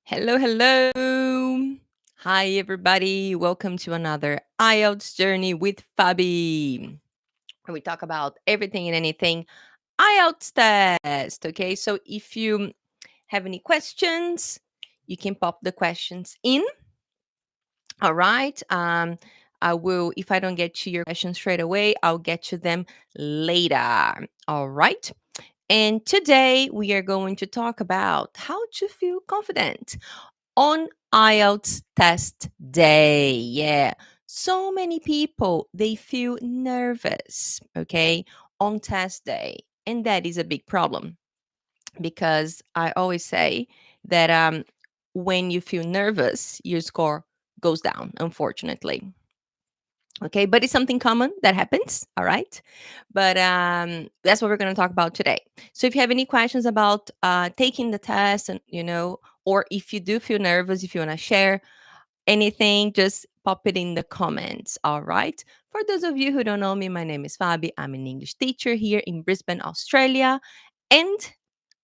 Hello, hello. Hi, everybody. Welcome to another IELTS Journey with Fabi, where we talk about everything and anything IELTS test. Okay, so if you have any questions, you can pop the questions in. All right. I will, if I don't get to your questions straight away, I'll get to them later. All right. And today we are going to talk about how to feel confident on IELTS test day. Yeah. So many people they feel nervous, okay, on test day. And that is a big problem because I always say that when you feel nervous, your score goes down, unfortunately. Okay, but it's something common that happens. All right, but that's what we're going to talk about today. So if you have any questions about taking the test, and or if you do feel nervous, if you want to share anything, just pop it in the comments. All right. For those of you who don't know me, my name is Fabi. I'm an English teacher here in Brisbane, Australia, and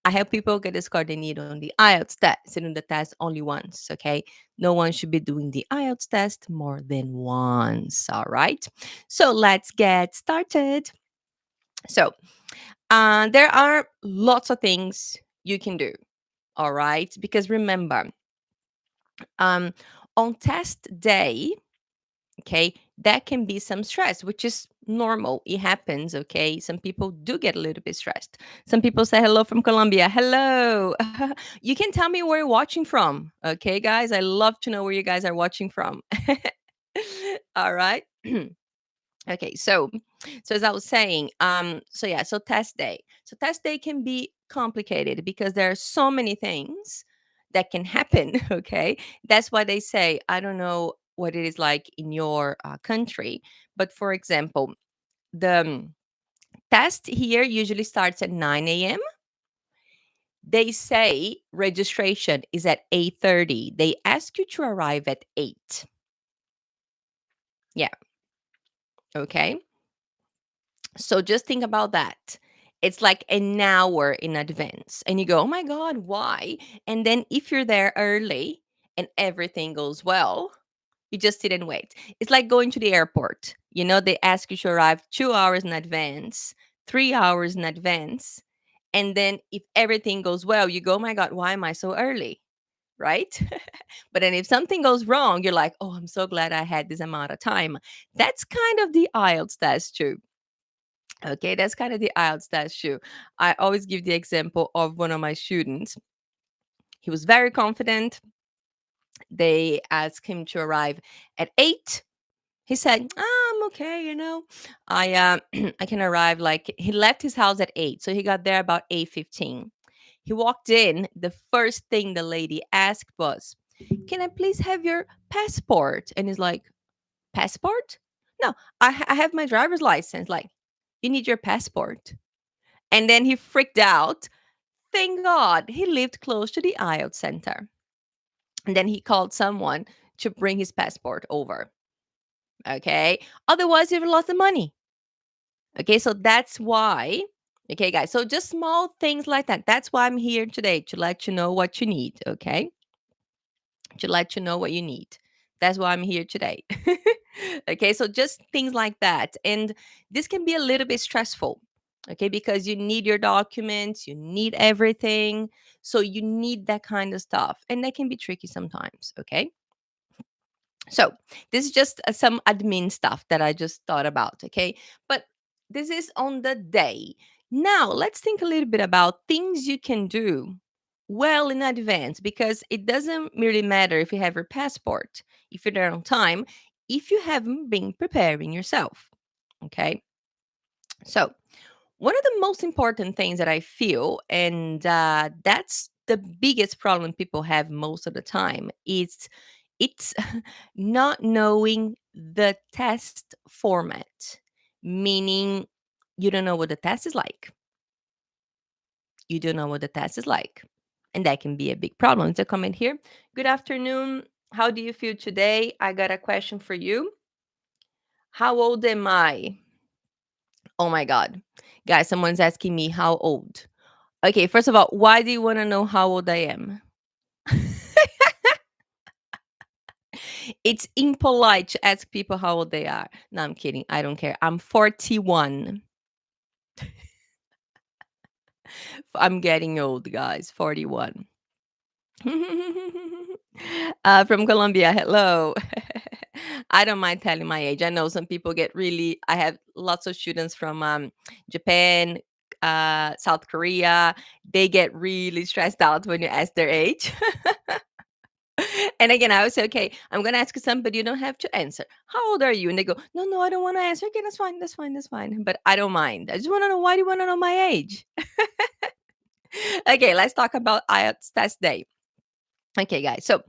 I help people get the score they need on the IELTS test, sitting the test only once, okay? No one should be doing the IELTS test more than once, all right? So let's get started. So there are lots of things you can do, all right? Because remember, um, on test day, okay, that can be some stress, which is normal. It happens, okay? Some people do get a little bit stressed. Some people say hello from Colombia. Hello. You can tell me where you're watching from, okay, guys? I love to know where you guys are watching from. All right. Okay, so as I was saying, so test day. So test day can be complicated because there are so many things that can happen. Okay, that's why they say I don't know what it is like in your country, but for example, the test here usually starts at 9 a.m. They say registration is at 8:30. They ask you to arrive at 8. Yeah. Okay. So just think about that. It's like an hour in advance. And you go, oh my God, why? And then if you're there early and everything goes well, you just sit and wait. It's like going to the airport. They ask you to arrive 2 hours in advance, 3 hours in advance. And then if everything goes well, you go, oh my God, why am I so early? Right? But then if something goes wrong, you're like, oh, I'm so glad I had this amount of time. That's kind of the IELTS test too. Okay, that's kind of the IELTS test too. I always give the example of one of my students. He was very confident. They asked him to arrive at 8. He said, I'm okay, I I can arrive like he left his house at 8. So he got there about 8:15. He walked in. The first thing the lady asked was, can I please have your passport? And he's like, passport? No, I have my driver's license. Like, you need your passport. And then he freaked out. Thank God he lived close to the IELTS center. And then he called someone to bring his passport over. Okay. Otherwise, he would have lost the money. Okay. So that's why. Okay, guys. So just small things like that. That's why I'm here today to let you know what you need. Okay. To let you know what you need. That's why I'm here today. Okay. So just things like that. And this can be a little bit stressful. Okay. Because you need your documents, you need everything. So you need that kind of stuff. And that can be tricky sometimes. Okay. So this is just some admin stuff that I just thought about. Okay. But this is on the day. Now let's think a little bit about things you can do well in advance because it doesn't really matter if you have your passport, if you're there on time, if you haven't been preparing yourself. Okay. So, one of the most important things that I feel, and that's the biggest problem people have most of the time, is it's not knowing the test format, meaning you don't know what the test is like. You don't know what the test is like. And that can be a big problem. It's a comment here. Good afternoon. How do you feel today? I got a question for you. How old am I? Oh my God. Guys, someone's asking me how old. Okay, first of all, why do you want to know how old I am? It's impolite to ask people how old they are. No, I'm kidding. I don't care. I'm 41. I'm getting old, guys. 41. From Colombia, hello. I don't mind telling my age. I know some people get really. I have lots of students from Japan, South Korea. They get really stressed out when you ask their age. And again, I would say, okay, I'm going to ask you something, but you don't have to answer. How old are you? And they go, no, no, I don't want to answer. Okay, that's fine. That's fine. That's fine. But I don't mind. I just want to know, why do you want to know my age? Okay, let's talk about IELTS test day. Okay, guys. So,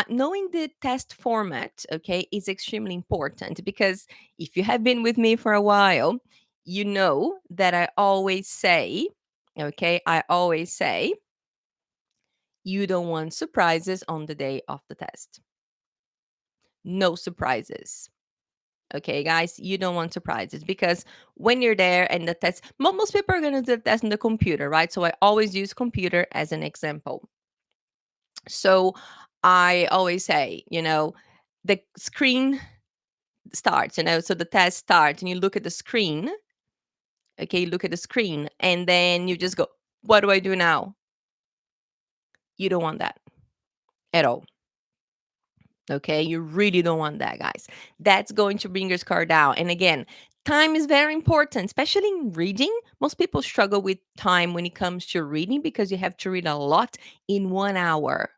knowing the test format, okay, is extremely important because if you have been with me for a while, you know that I always say, okay, I always say, you don't want surprises on the day of the test. No surprises. Okay, guys, you don't want surprises because when you're there and the test, most people are going to do the test on the computer, right? So I always use computer as an example. So I always say, the screen starts, so the test starts and you look at the screen. Okay, you look at the screen and then you just go, what do I do now? You don't want that at all. Okay, you really don't want that, guys. That's going to bring your score down. And again, time is very important, especially in reading. Most people struggle with time when it comes to reading because you have to read a lot in 1 hour.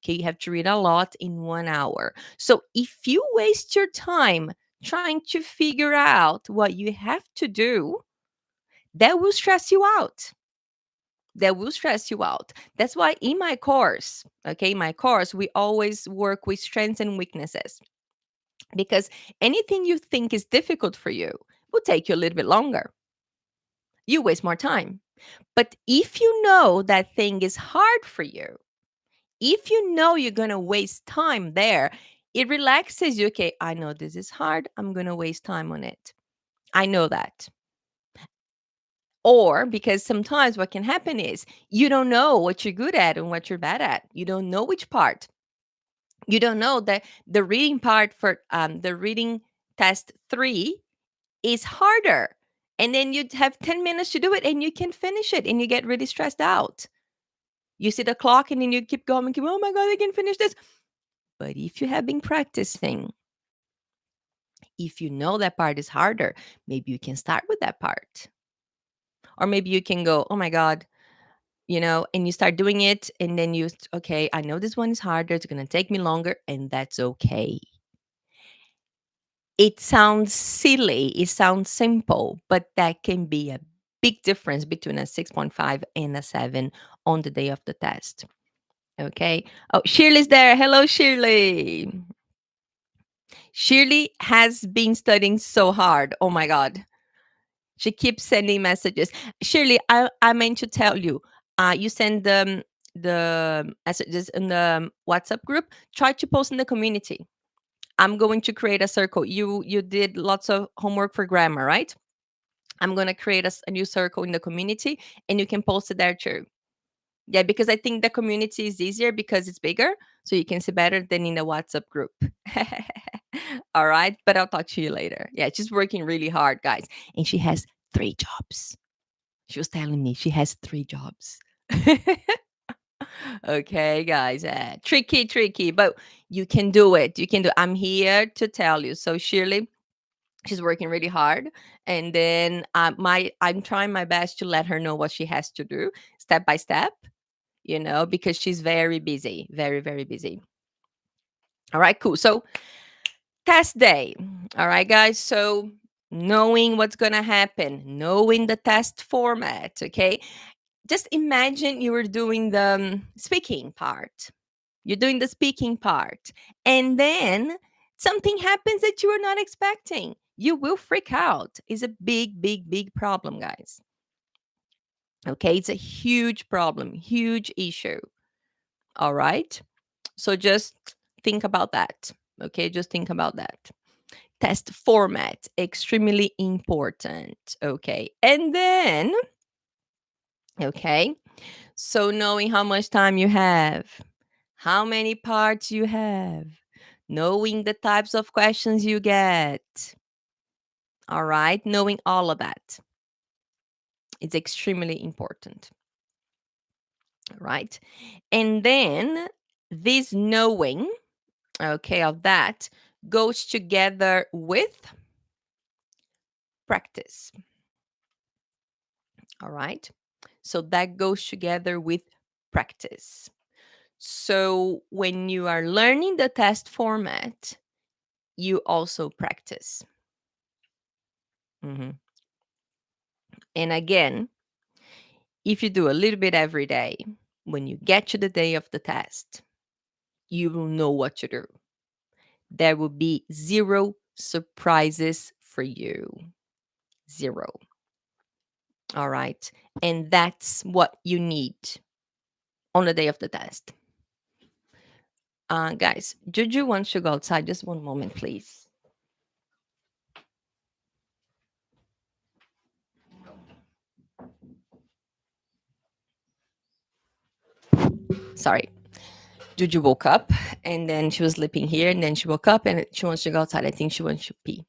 Okay, you have to read a lot in 1 hour. So if you waste your time trying to figure out what you have to do, that will stress you out. That will stress you out. That's why in my course, okay, my course, we always work with strengths and weaknesses because anything you think is difficult for you will take you a little bit longer. You waste more time. But if you know that thing is hard for you, if you know you're going to waste time there, it relaxes you. Okay, I know this is hard. I'm going to waste time on it. I know that. Or because sometimes what can happen is you don't know what you're good at and what you're bad at. You don't know which part. You don't know that the reading part for the reading test 3 is harder. And then you have 10 minutes to do it and you can finish it and you get really stressed out. You see the clock and then you keep going, oh my God, I can finish this. But if you have been practicing, if you know that part is harder, maybe you can start with that part. Or maybe you can go, oh my God, and you start doing it. And then okay, I know this one is harder. It's going to take me longer. And that's okay. It sounds silly. It sounds simple, but that can be a big difference between a 6.5 and a 7 on the day of the test. Okay. Oh, Shirley's there. Hello, Shirley. Shirley has been studying so hard. Oh my God. She keeps sending messages. Shirley, I meant to tell you, you send the messages in the WhatsApp group. Try to post in the community. I'm going to create a circle. You did lots of homework for grammar, right? I'm going to create a new circle in the community and you can post it there too. Yeah, because I think the community is easier because it's bigger, so you can see better than in the WhatsApp group. All right, but I'll talk to you later. Yeah, she's working really hard, guys, and she has 3 jobs. She was telling me she has 3 jobs. Okay, guys, tricky, but you can do it. You can do. I'm here to tell you. So Shirley, she's working really hard, and then I'm trying my best to let her know what she has to do step by step. Because she's very busy, very, very busy. All right, cool. So, test day. All right, guys. So, knowing what's going to happen, knowing the test format. Okay. Just imagine you were doing the speaking part. You're doing the speaking part. And then something happens that you were not expecting. You will freak out. It's a big, big, big problem, guys. Okay. It's a huge problem, huge issue. All right. So just think about that. Okay, just think about that. Test format, extremely important. Okay, and then, okay, so knowing how much time you have, how many parts you have, knowing the types of questions you get. All right, knowing all of that. It's extremely important, right? And then this knowing, okay, of that goes together with practice. All right. So that goes together with practice. So when you are learning the test format, you also practice. Mhm. And again, if you do a little bit every day, when you get to the day of the test, you will know what to do. There will be zero surprises for you. Zero. All right. And that's what you need on the day of the test. Guys, Juju wants to go outside. Just one moment, please. Sorry. Juju woke up and then she was sleeping here and then she woke up and she wants to go outside. I think she wants to pee.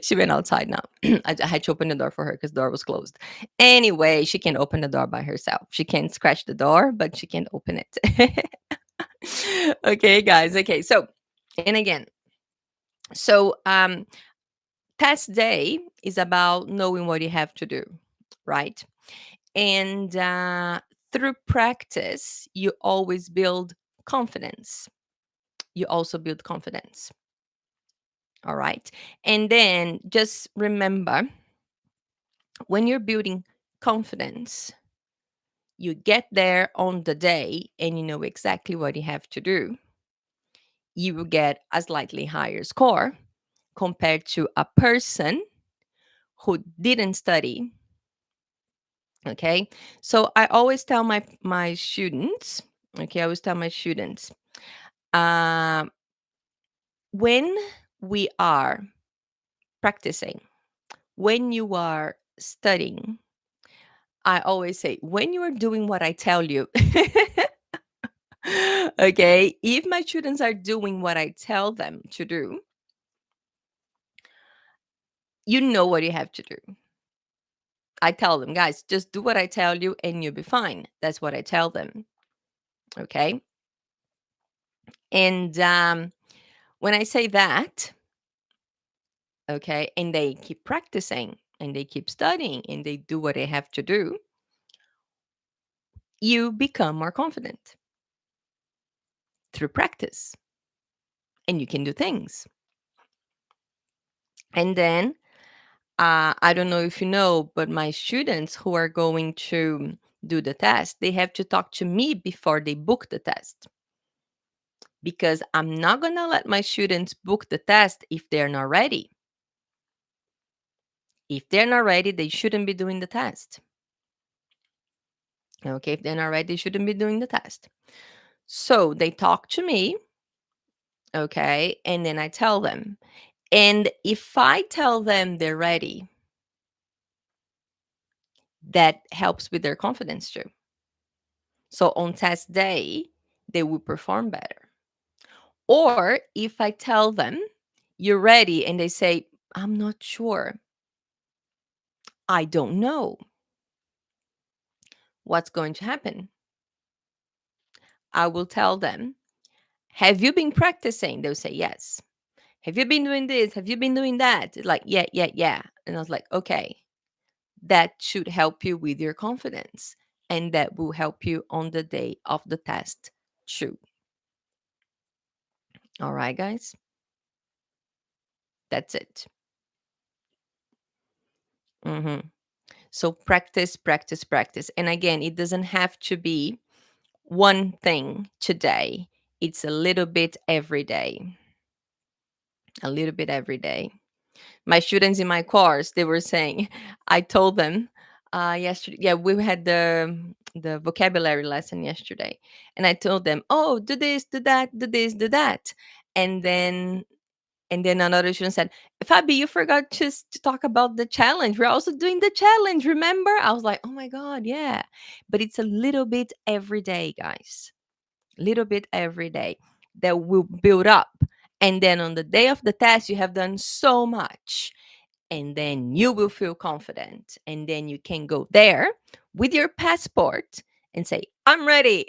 She went outside now. I had to open the door for her because the door was closed. Anyway, she can open the door by herself. She can scratch the door, but she can't open it. Okay, guys. Okay, so and again, so test day is about knowing what you have to do, right? And through practice, you always build confidence. You also build confidence. All right. And then just remember when you're building confidence, you get there on the day and you know exactly what you have to do. You will get a slightly higher score compared to a person who didn't study. Okay. So I always tell my students, okay, I always tell my students, um, when we are practicing, when you are studying, I always say, when you are doing what I tell you, okay, if my students are doing what I tell them to do, you know what you have to do. I tell them, guys, just do what I tell you and you'll be fine. That's what I tell them. Okay. And when I say that, okay, and they keep practicing and they keep studying and they do what they have to do, you become more confident through practice and you can do things. And then I don't know if you know, but my students who are going to do the test, they have to talk to me before they book the test. Because I'm not going to let my students book the test if they're not ready. If they're not ready, they shouldn't be doing the test. Okay, if they're not ready, they shouldn't be doing the test. So they talk to me, okay, and then I tell them. And if I tell them they're ready, that helps with their confidence too. So on test day, they will perform better. Or if I tell them, you're ready, and they say, I'm not sure, I don't know, what's going to happen? I will tell them, have you been practicing? They'll say, yes. Have you been doing this? Have you been doing that? Like, yeah, yeah, yeah. And I was like, okay, that should help you with your confidence. And that will help you on the day of the test too. All right, guys. That's it. Mhm. So practice, practice, practice. And again, it doesn't have to be one thing today, it's a little bit every day. A little bit every day. My students in my course, they were saying, I told them yesterday, yeah, we had the vocabulary lesson yesterday. And I told them, oh, do this, do that, do this, do that. And then another student said, Fabi, you forgot just to talk about the challenge. We're also doing the challenge, remember? I was like, oh my God, yeah. But it's a little bit every day, guys. Little bit every day. that will build up. And then on the day of the test, you have done so much. And then you will feel confident. And then you can go there with your passport and say, I'm ready.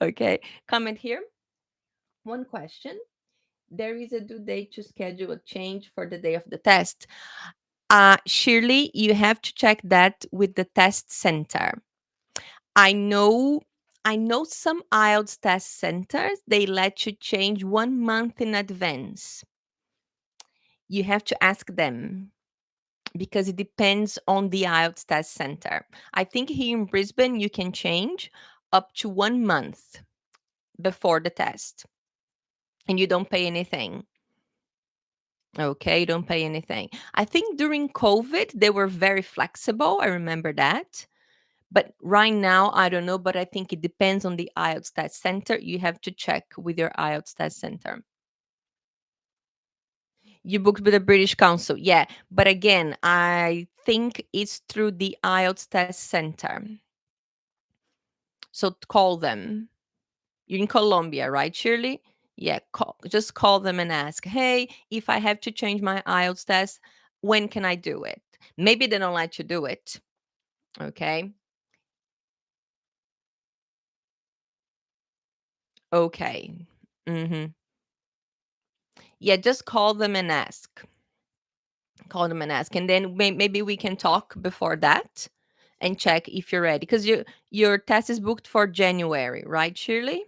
Okay. Comment here. One question. There is a due date to schedule a change for the day of the test. Shirley, you have to check that with the test center. I know I know some IELTS test centers, they let you change 1 month in advance. You have to ask them because it depends on the IELTS test center. I think here in Brisbane you can change up to 1 month before the test and you don't pay anything. Okay, you don't pay anything. I think during COVID they were very flexible. I remember that. But right now, I don't know, but I think it depends on the IELTS test center. You have to check with your IELTS test center. You booked with the British Council, yeah. But again, I think it's through the IELTS test center. So call them. You're in Colombia, right, Shirley? Yeah, just call them and ask, hey, if I have to change my IELTS test, when can I do it? Maybe they don't let you do it. Okay. Okay. Mm-hmm. Yeah, just call them and ask. Call them and ask, and then maybe we can talk before that and check if you're ready because your test is booked for January, right, Shirley?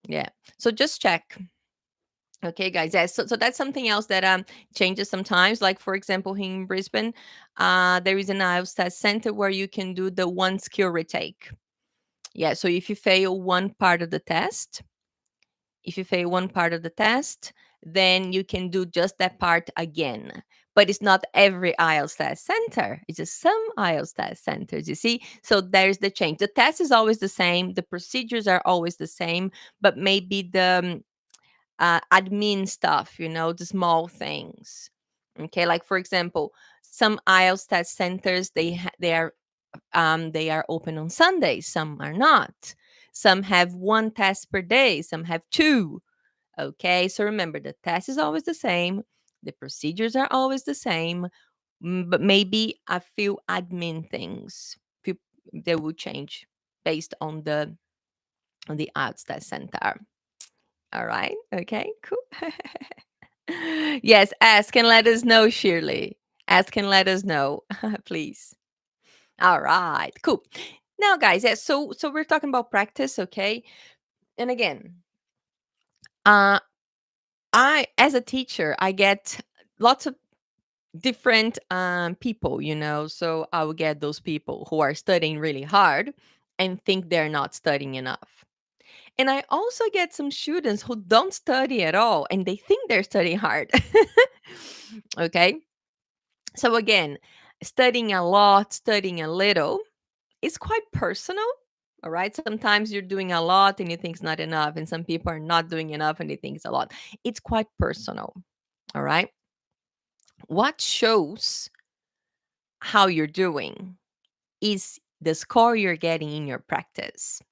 Yeah, so just check. Okay, guys. Yeah, so that's something else that changes sometimes. Like for example, here in Brisbane, there is an IELTS test center where you can do the one skill retake. Yeah, so if you fail one part of the test, if you fail one part of the test, then you can do just that part again. But it's not every IELTS test center. It's just some IELTS test centers, you see? So there's the change. The test is always the same. The procedures are always the same, but maybe the admin stuff, the small things. Okay, like for example, some IELTS test centers, they are open on Sundays, some are not. Some have one test per day, some have two. Okay, so remember the test is always the same, the procedures are always the same, but maybe a few admin things few, they will change based on the IELTS test center. All right, okay, cool. Yes, ask and let us know, Shirley. Ask and let us know, please. All right, cool. Now, guys, yeah, so we're talking about practice, okay? And again, uh, I as a teacher, I get lots of different people, so I will get those people who are studying really hard and think they're not studying enough. And I also get some students who don't study at all and they think they're studying hard. Okay, so again, studying a lot, studying a little is quite personal. All right, sometimes you're doing a lot and you think it's not enough, and some people are not doing enough and they think it's a lot. It's quite personal. All right, what shows how you're doing is the score you're getting in your practice.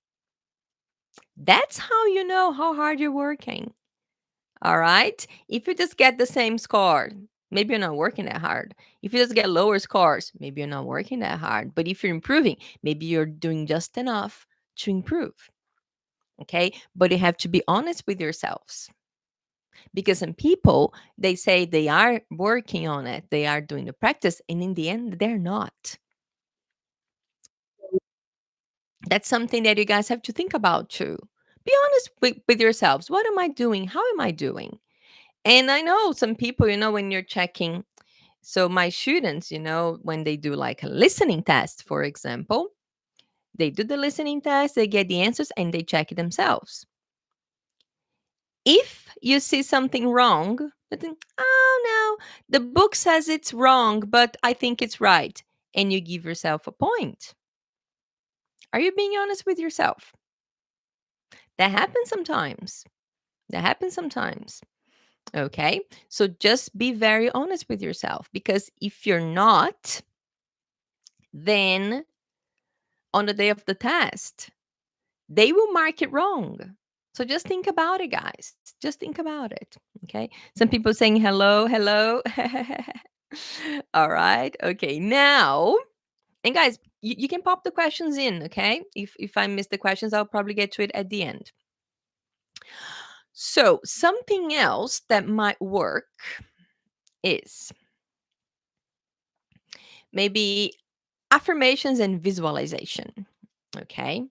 That's how you know how hard you're working. All right. If you just get the same score, maybe you're not working that hard. If you just get lower scores, maybe you're not working that hard. But if you're improving, maybe you're doing just enough to improve. Okay. But you have to be honest with yourselves because some people, they say they are working on it, they are doing the practice, and in the end, they're not. That's something that you guys have to think about too. Be honest with yourselves. What am I doing? How am I doing? And I know some people, when you're checking. So my students, when they do like a listening test, for example, they do the listening test, they get the answers, and they check it themselves. If you see something wrong, but then, oh no, the book says it's wrong, but I think it's right, and you give yourself a point. Are you being honest with yourself? That happens sometimes. That happens sometimes. Okay. So just be very honest with yourself because if you're not, then on the day of the test, they will mark it wrong. So just think about it, guys. Just think about it. Okay. Some people saying hello, hello. All right. Okay. Now, and guys, you can pop the questions in. Okay. If I miss the questions, I'll probably get to it at the end. So something else that might work is maybe affirmations and visualization. Okay.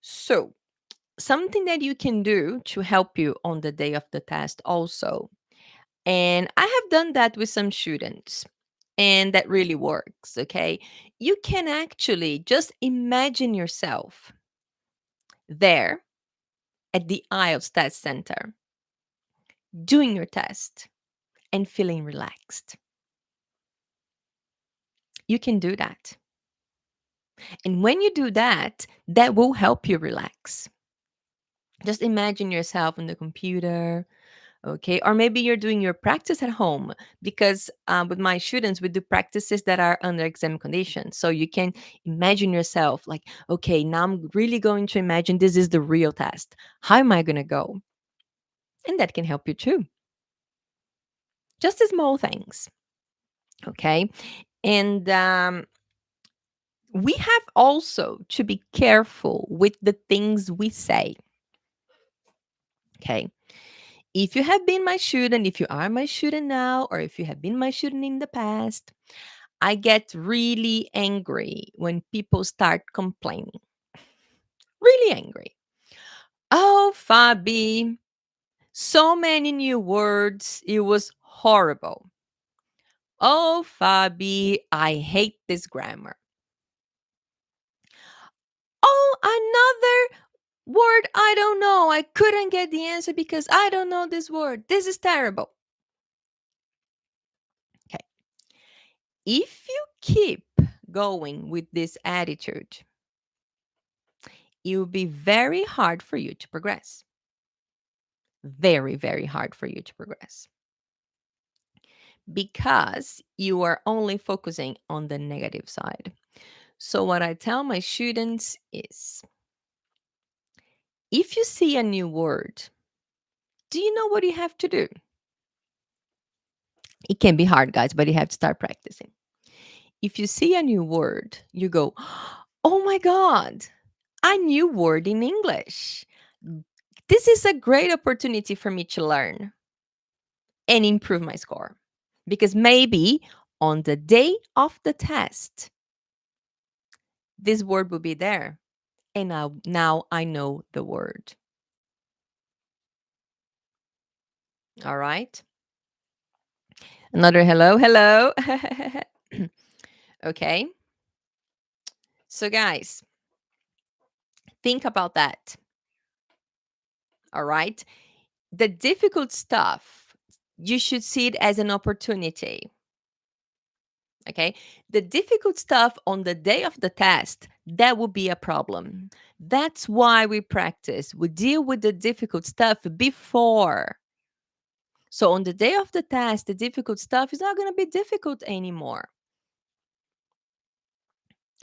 So something that you can do to help you on the day of the test also. And I have done that with some students, and that really works. Okay. You can actually just imagine yourself there at the IELTS test center doing your test and feeling relaxed. You can do that. And when you do that, that will help you relax. Just imagine yourself on the computer. Okay. Or maybe you're doing your practice at home because with my students, we do practices that are under exam conditions. So you can imagine yourself like, okay, now I'm really going to imagine this is the real test. How am I going to go? And that can help you too. Just the small things. Okay. And we have also to be careful with the things we say. Okay. If you have been my student, if you are my student now, or if you have been my student in the past, I get really angry when people start complaining. Really angry. Oh, Fabi, so many new words. It was horrible. Oh, Fabi, I hate this grammar. Oh, another word I don't know. I couldn't get the answer because I don't know this word. This is terrible. Okay. If you keep going with this attitude, it will be very hard for you to progress. Very, very hard for you to progress because you are only focusing on the negative side. So, what I tell my students is if you see a new word, do you know what you have to do? It can be hard, guys, but you have to start practicing. If you see a new word, you go, oh my God, a new word in English. This is a great opportunity for me to learn and improve my score. Because maybe on the day of the test, this word will be there. And now I know the word. All right. Another hello, hello. Okay. So, guys, think about that. All right. The difficult stuff, you should see it as an opportunity. Okay. The difficult stuff on the day of the test, that will be a problem. That's why we practice. We deal with the difficult stuff before. So on the day of the test, the difficult stuff is not going to be difficult anymore.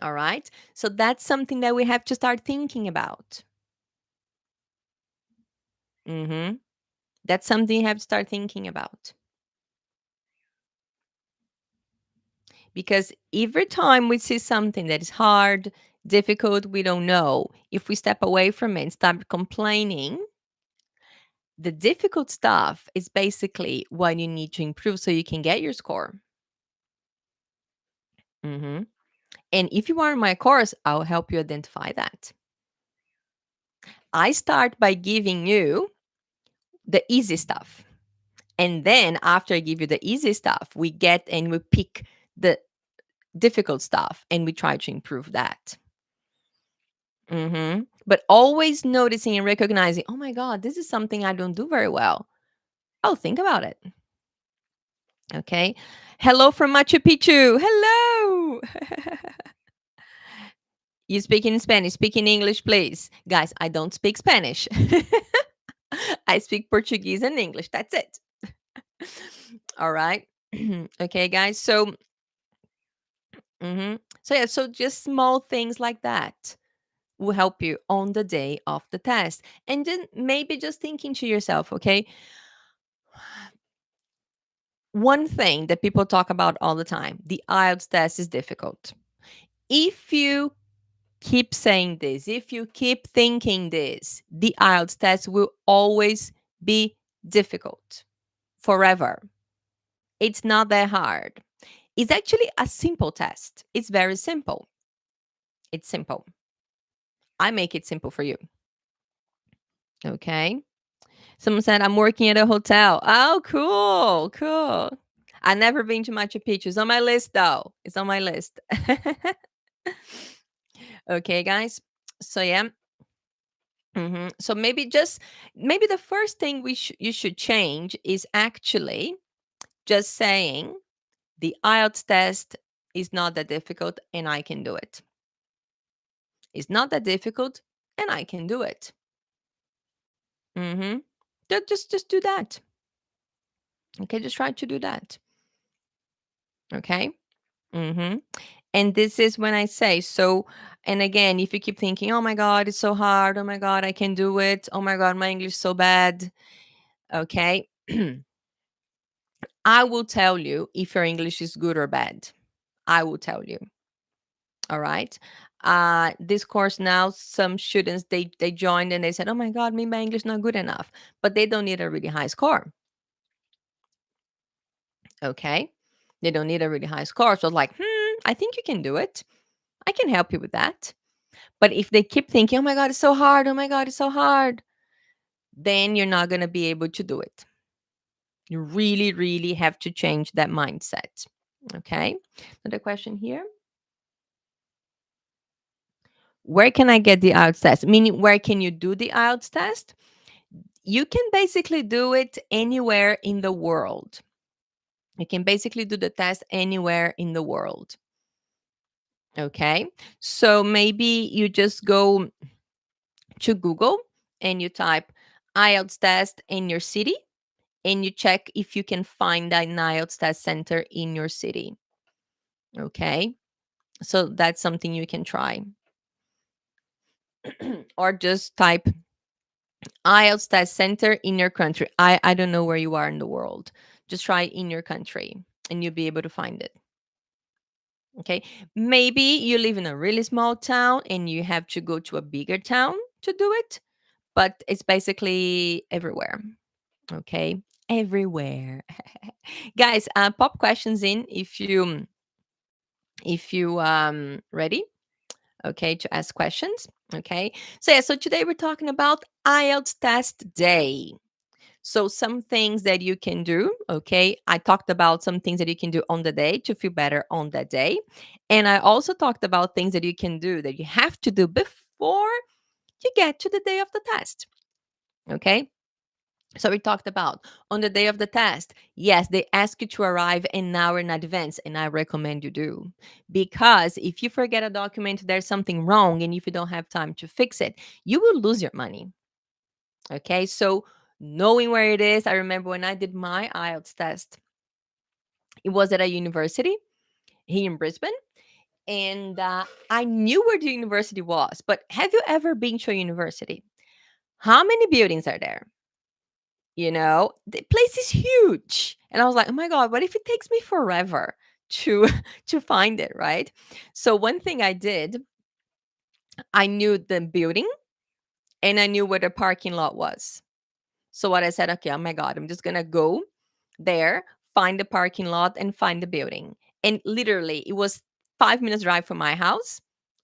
All right. So that's something that we have to start thinking about. Hmm. That's something you have to start thinking about. Because every time we see something that is hard, difficult, we don't know, if we step away from it and start complaining, the difficult stuff is basically what you need to improve so you can get your score. Hmm. And if you are in my course, I'll help you identify that. I start by giving you the easy stuff. And then after I give you the easy stuff, we get and we pick the difficult stuff and we try to improve that. But always noticing and recognizing, oh my God, this is something I don't do very well. Oh, think about it. Okay. Hello from Machu Picchu. Hello. You speak in Spanish, speak in English, please. Guys, I don't speak Spanish. I speak Portuguese and English. That's it. All right. Okay, guys. So, yeah, so just small things like that will help you on the day of the test. And then maybe just thinking to yourself, okay, one thing that people talk about all the time, the IELTS test is difficult. If you keep saying this, if you keep thinking this, the IELTS test will always be difficult forever. It's not that hard. It's actually a simple test. It's very simple. It's simple. I make it simple for you. Okay. Someone said, I'm working at a hotel. Oh, cool. Cool. I've never been to Machu Picchu. It's on my list, though. It's on my list. Okay, guys. So, yeah. So maybe the first thing you should change is actually just saying the IELTS test is not that difficult and I can do it. It's not that difficult and I can do it. Mm-hmm. Just do that. Okay, just try to do that. Okay. Mm-hmm. And this is when I say so. And again, if you keep thinking, oh my God, it's so hard. Oh my God, I can do it. Oh my God, my English is so bad. Okay. I will tell you if your English is good or bad. I will tell you. All right. This course now, some students they joined and they said, "Oh my God, maybe my English not good enough," but they don't need a really high score. Okay, they don't need a really high score. So like, I think you can do it. I can help you with that. But if they keep thinking, "Oh my God, it's so hard. Oh my God, it's so hard," then you're not gonna be able to do it. You really, really have to change that mindset. Okay. Another question here. Where can I get the IELTS test? Meaning, where can you do the IELTS test? You can basically do it anywhere in the world. You can basically do the test anywhere in the world. Okay. So maybe you just go to Google and you type IELTS test in your city and you check if you can find an IELTS test center in your city. Okay. So that's something you can try. Or just type IELTS test center in your country. I don't know where you are in the world. Just try in your country and you'll be able to find it. Okay. Maybe you live in a really small town and you have to go to a bigger town to do it, but it's basically everywhere. Okay. Everywhere. Guys, pop questions in if you ready, okay, to ask questions. Okay. So yeah, so today we're talking about IELTS test day. So some things that you can do, okay? I talked about some things that you can do on the day to feel better on that day. And I also talked about things that you can do that you have to do before you get to the day of the test. Okay? So we talked about on the day of the test, yes, they ask you to arrive an hour in advance, and I recommend you do. Because if you forget a document, there's something wrong, and if you don't have time to fix it, you will lose your money. Okay, so knowing where it is, I remember when I did my IELTS test, it was at a university here in Brisbane, and I knew where the university was. But have you ever been to a university? How many buildings are there? You know, the place is huge, and I was like, "Oh my God, what if it takes me forever to to find it?" Right. So one thing I did, I knew the building, and I knew where the parking lot was. So what I said, okay, oh my God, I'm just gonna go there, find the parking lot, and find the building. And literally, it was 5 minutes drive from my house.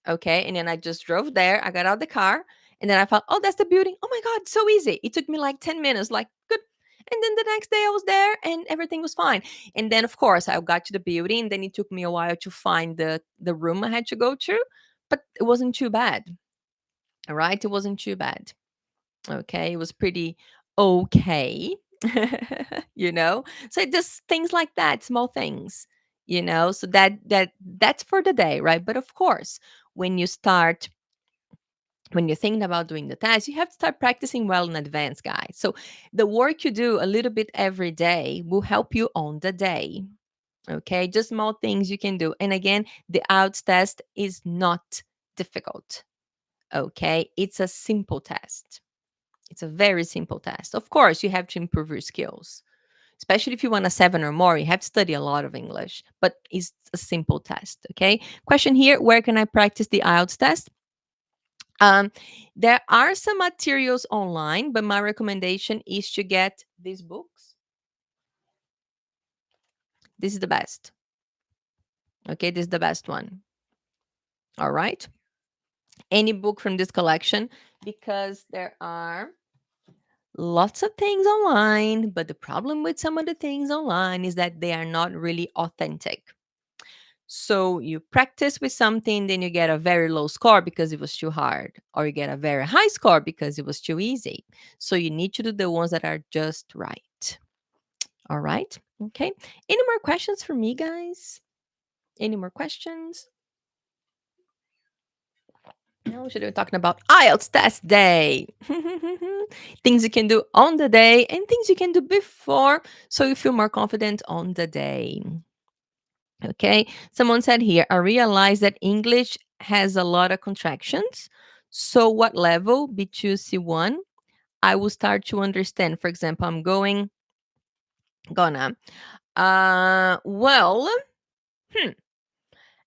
Okay, and then I just drove there. I got out the car, and then I thought, oh, that's the building. Oh my God, so easy. It took me like 10 minutes. Like good. And then the next day I was there, and everything was fine. And then of course I got to the building. Then it took me a while to find the room I had to go to, but it wasn't too bad. All right, it wasn't too bad. Okay, it was pretty okay. You know? So just things like that, small things, you know? So that's for the day, right? But of course, when you start when you're thinking about doing the test, you have to start practicing well in advance, guys. So the work you do a little bit every day will help you on the day. Okay, just small things you can do. And again, the IELTS test is not difficult. Okay, it's a simple test. It's a very simple test. Of course, you have to improve your skills, especially if you want a 7 or more. You have to study a lot of English, but it's a simple test. Okay, question here: where can I practice the IELTS test? Um, there are some materials online, but my recommendation is to get these books. This is the best. Okay, this is the best one. All right. Any book from this collection, because there are lots of things online, but the problem with some of the things online is that they are not really authentic. So you practice with something, then you get a very low score because it was too hard, or you get a very high score because it was too easy. So you need to do the ones that are just right. All right. Okay. Any more questions for me, guys? Any more questions? No, should we talking about IELTS test day? Things you can do on the day and things you can do before so you feel more confident on the day. Okay. Someone said here, I realize that English has a lot of contractions. So what level, B2, C1, I will start to understand. For example, I'm gonna. Well, hmm,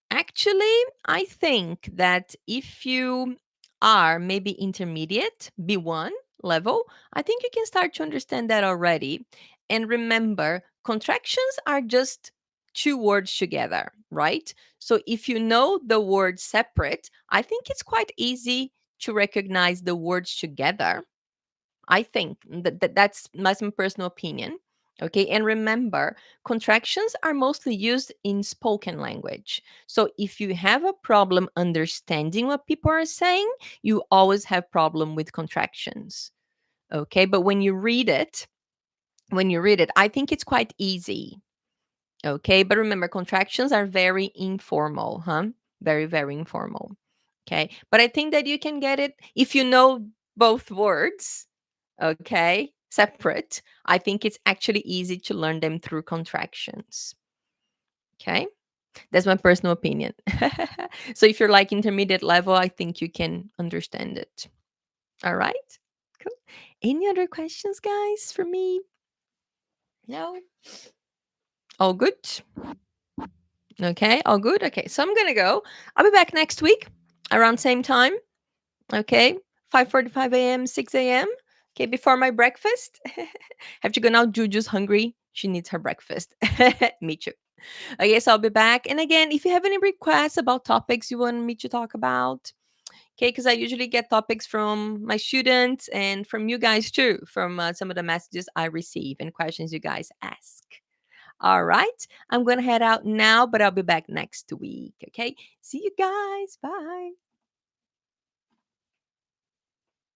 actually, I think that if you are maybe intermediate, B1 level, I think you can start to understand that already. And remember, contractions are just two words together, right? So if you know the words separate, I think it's quite easy to recognize the words together. I think that's my some personal opinion. Okay. And remember, contractions are mostly used in spoken language. So if you have a problem understanding what people are saying, you always have problem with contractions. Okay. But when you read it, I think it's quite easy. Okay. But remember, contractions are very informal, huh? Very, very informal. Okay. But I think that you can get it if you know both words, okay, separate. I think it's actually easy to learn them through contractions. Okay. That's my personal opinion. So if you're like intermediate level, I think you can understand it. All right. Cool. Any other questions, guys, for me? No? All good? Okay. All good. Okay. So I'm going to go. I'll be back next week around same time. Okay. 5:45 a.m., 6 a.m. Okay. Before my breakfast. Have to go now. Juju's hungry. She needs her breakfast. Me too. Okay, so I'll be back. And again, if you have any requests about topics you want me to talk about, okay, because I usually get topics from my students and from you guys too, from some of the messages I receive and questions you guys ask. All right, I'm going to head out now, but I'll be back next week. Okay, see you guys. Bye.